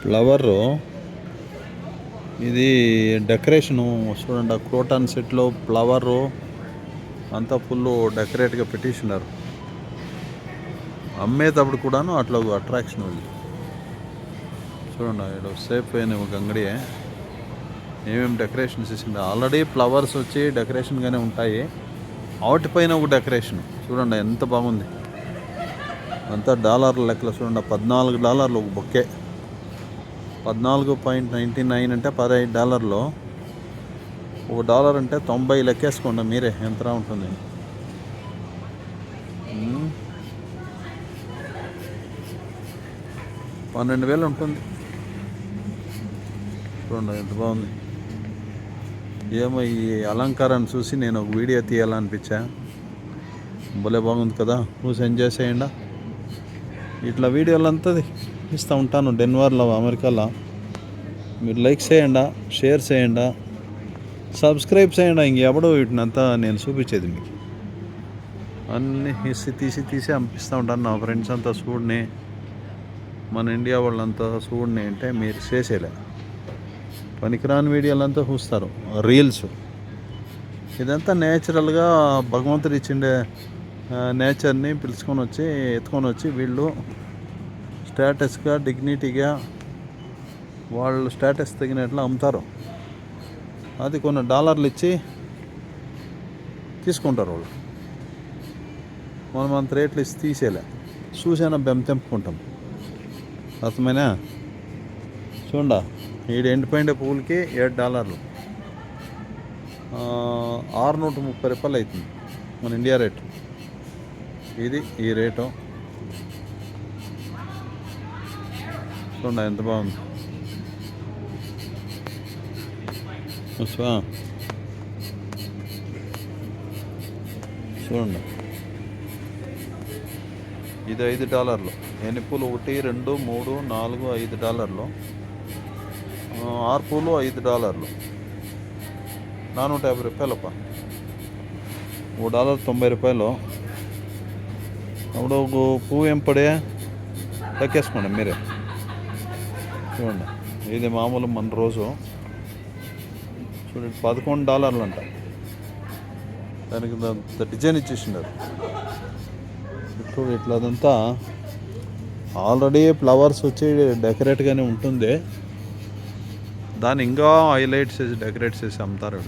Flower ఇది decoration చూడండి. ఆ క్రోటాన్ సెట్లో ఫ్లవరు అంతా ఫుల్ డెకరేట్గా పెట్టించున్నారు. అమ్మేటప్పుడు కూడాను అట్లా అట్రాక్షన్ ఉంది చూడండి. ఇక్కడ సేఫ్ అయిన ఒక అంగడి ఏమేమి డెకరేషన్స్ ఇచ్చింది. ఆల్రెడీ ఫ్లవర్స్ వచ్చి డెకరేషన్గానే ఉంటాయి. వాటిపైన ఒక డెకరేషన్ చూడండి ఎంత బాగుంది. అంతా డాలర్ల లెక్కలు చూడండి. $14 ఒక బొక్కే. 14.99 అంటే $15. $1 అంటే 90 లెక్కేసుకోండి మీరే ఎంత ఉంటుంది. 12,000 ఉంటుంది చూడండి ఎంత బాగుంది. ఏమో ఈ అలంకారాన్ని చూసి నేను ఒక వీడియో తీయాలనిపించా. భలే బాగుంది కదా. చూసి ఎంజాయ్ చేయండి. ఇట్లా వీడియోలంతా ఇస్తూ ఉంటాను డెన్వర్లో, అమెరికాలో. మీరు లైక్ చేయండి, షేర్ చేయండి, సబ్స్క్రైబ్ చేయండి. ఇంకెవడో వీటినంతా నేను చూపించేది మీకు. అన్నీ తీసి పంపిస్తూ ఉంటాను. నా ఫ్రెండ్స్ అంతా చూడని, మన ఇండియా వాళ్ళంతా చూడని అంటే మీరు చేసేలే. పనికిరాని వీడియోలంతా చూస్తారు, రీల్స్. ఇదంతా నేచురల్గా భగవంతుడు ఇచ్చిండే నేచర్ని ఎత్తుకొని వచ్చి వీళ్ళు స్టేటస్గా, డిగ్నిటీగా వాళ్ళు స్టేటస్ తగినట్లు అమ్ముతారు. అది కొన్ని డాలర్లు ఇచ్చి తీసుకుంటారు వాళ్ళు. మనం అంత రేట్లు ఇచ్చి తీసేలే. చూసానా తెంపుకుంటాం. అర్థమైనా? చూడ ఈడ ఎండిపోయిన పువ్వులకి $7, $630 అవుతుంది మన ఇండియా రేటు. ఇది ఈ రేటు చూడండి ఎంత బాగుంది. చూడండి ఇది $5. ఎన్ని పూలు? 1, 2, 3, 4, $5. 6 పూలు $5. $450. $1.90. అప్పుడు ఒక పువ్వు ఏం పడే లెక్కేసుకోండి మీరే. చూడండి ఇది మామూలు మన రోజు చూడండి $11 అంట. దానికి డిజైన్ ఇచ్చేసినారు. ఇప్పుడు ఇట్లా అదంతా ఆల్రెడీ ఫ్లవర్స్ వచ్చి డెకరేట్గానే ఉంటుంది. దాన్ని ఇంకా హైలైట్ చేసి డెకరేట్ చేసి అమ్ముతారు.